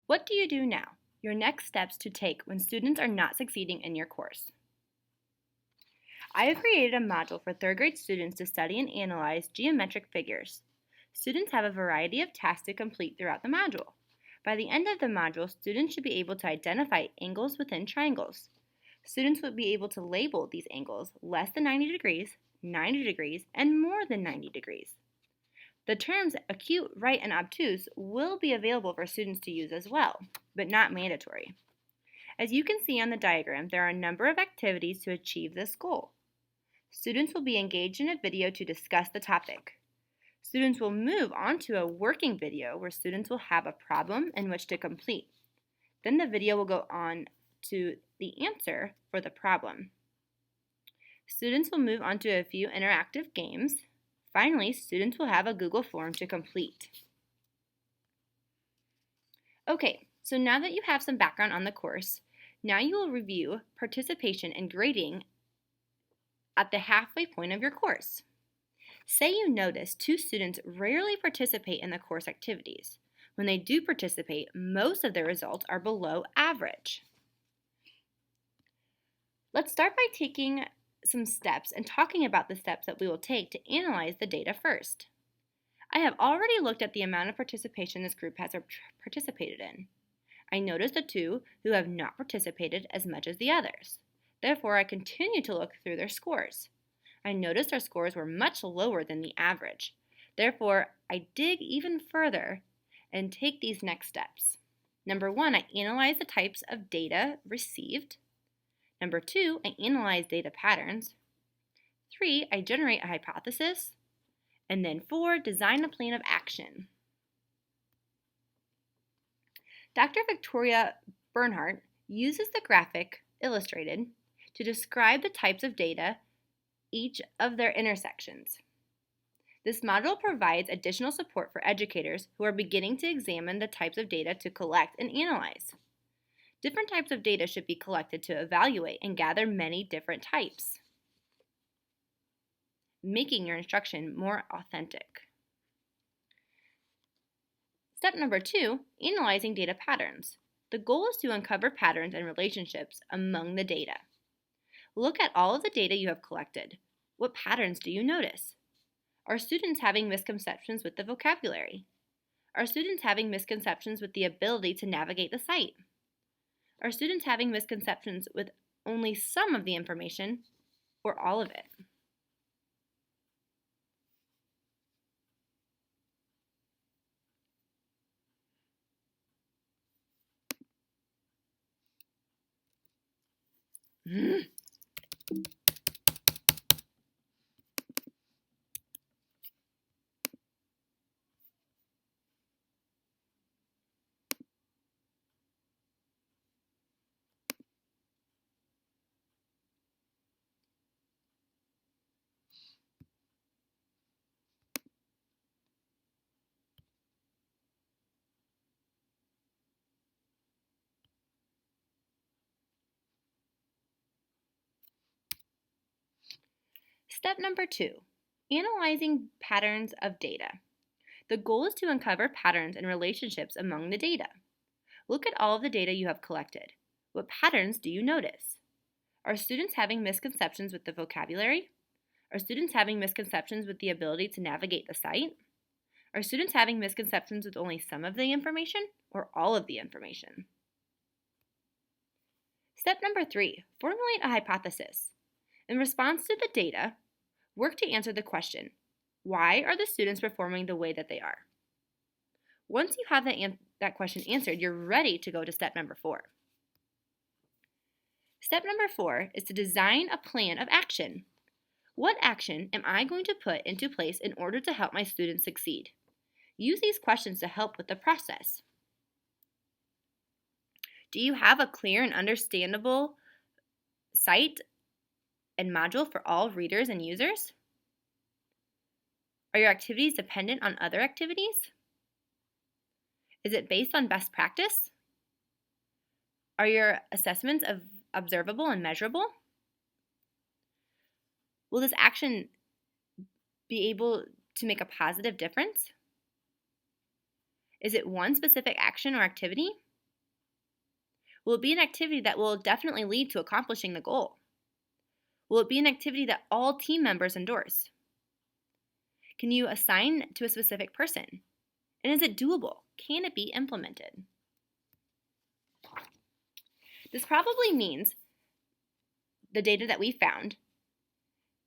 What do you do now? Your next steps to take when students are not succeeding in your course. I have created a module for third grade students to study and analyze geometric figures. Students have a variety of tasks to complete throughout the module. By the end of the module, students should be able to identify angles within triangles. Students will be able to label these angles less than 90 degrees, 90 degrees, and more than 90 degrees. The terms acute, right, and obtuse will be available for students to use as well, but not mandatory. As you can see on the diagram, there are a number of activities to achieve this goal. Students will be engaged in a video to discuss the topic. Students will move on to a working video where students will have a problem in which to complete. Then the video will go on to the answer for the problem. Students will move on to a few interactive games. Finally, students will have a Google form to complete. Okay, so now that you have some background on the course, now you will review participation and grading at the halfway point of your course. Say you notice 2 students rarely participate in the course activities. When they do participate, most of their results are below average. Let's start by taking some steps and talking about the steps that we will take to analyze the data first. I have already looked at the amount of participation this group has participated in. I noticed the 2 who have not participated as much as the others. Therefore, I continue to look through their scores. I noticed their scores were much lower than the average. Therefore, I dig even further and take these next steps. Number 1, I analyze the types of data received. Number 2, I analyze data patterns. 3, I generate a hypothesis. And then 4, design a plan of action. Dr. Victoria Bernhardt uses the graphic illustrated to describe the types of data, each of their intersections. This module provides additional support for educators who are beginning to examine the types of data to collect and analyze. Different types of data should be collected to evaluate and gather many different types, making your instruction more authentic. Step number 2, analyzing data patterns. The goal is to uncover patterns and relationships among the data. Look at all of the data you have collected. What patterns do you notice? Are students having misconceptions with the vocabulary? Are students having misconceptions with the ability to navigate the site? Are students having misconceptions with only some of the information or all of it? Step number 2, analyzing patterns of data. The goal is to uncover patterns and relationships among the data. Look at all of the data you have collected. What patterns do you notice? Are students having misconceptions with the vocabulary? Are students having misconceptions with the ability to navigate the site? Are students having misconceptions with only some of the information or all of the information? Step number 3, formulate a hypothesis. In response to the data, work to answer the question, why are the students performing the way that they are? Once you have that question answered, you're ready to go to step number 4. Step number 4 is to design a plan of action. What action am I going to put into place in order to help my students succeed? Use these questions to help with the process. Do you have a clear and understandable site and module for all readers and users? Are your activities dependent on other activities? Is it based on best practice? Are your assessments observable and measurable? Will this action be able to make a positive difference? Is it one specific action or activity? Will it be an activity that will definitely lead to accomplishing the goal? Will it be an activity that all team members endorse? Can you assign to a specific person? And is it doable? Can it be implemented? This probably means, the data that we found,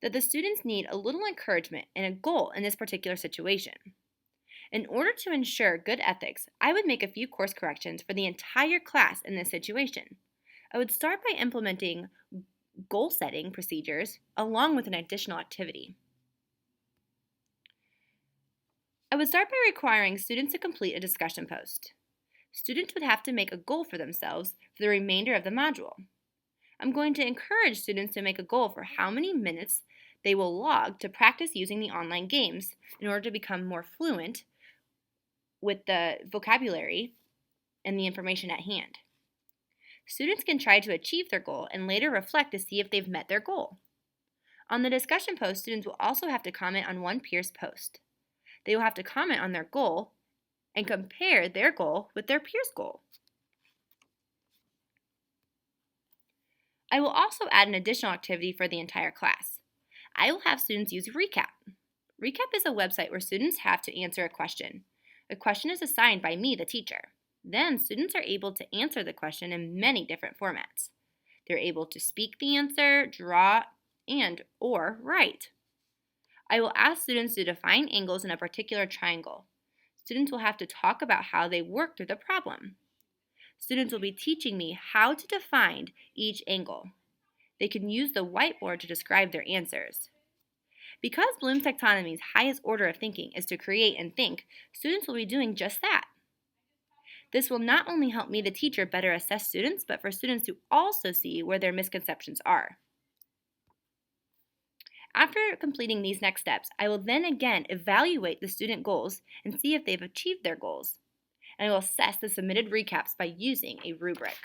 that the students need a little encouragement and a goal in this particular situation. In order to ensure good ethics, I would make a few course corrections for the entire class in this situation. I would start by implementing goal setting procedures along with an additional activity. I would start by requiring students to complete a discussion post. Students would have to make a goal for themselves for the remainder of the module. I'm going to encourage students to make a goal for how many minutes they will log to practice using the online games in order to become more fluent with the vocabulary and the information at hand. Students can try to achieve their goal and later reflect to see if they've met their goal. On the discussion post, students will also have to comment on one peer's post. They will have to comment on their goal and compare their goal with their peer's goal. I will also add an additional activity for the entire class. I will have students use Recap. Recap is a website where students have to answer a question. A question is assigned by me, the teacher. Then students are able to answer the question in many different formats. They're able to speak the answer, draw, or write. I will ask students to define angles in a particular triangle. Students will have to talk about how they work through the problem. Students will be teaching me how to define each angle. They can use the whiteboard to describe their answers. Because Bloom's taxonomy's highest order of thinking is to create and think, students will be doing just that. This will not only help me, the teacher, better assess students, but for students to also see where their misconceptions are. After completing these next steps, I will then again evaluate the student goals and see if they've achieved their goals. And I will assess the submitted recaps by using a rubric.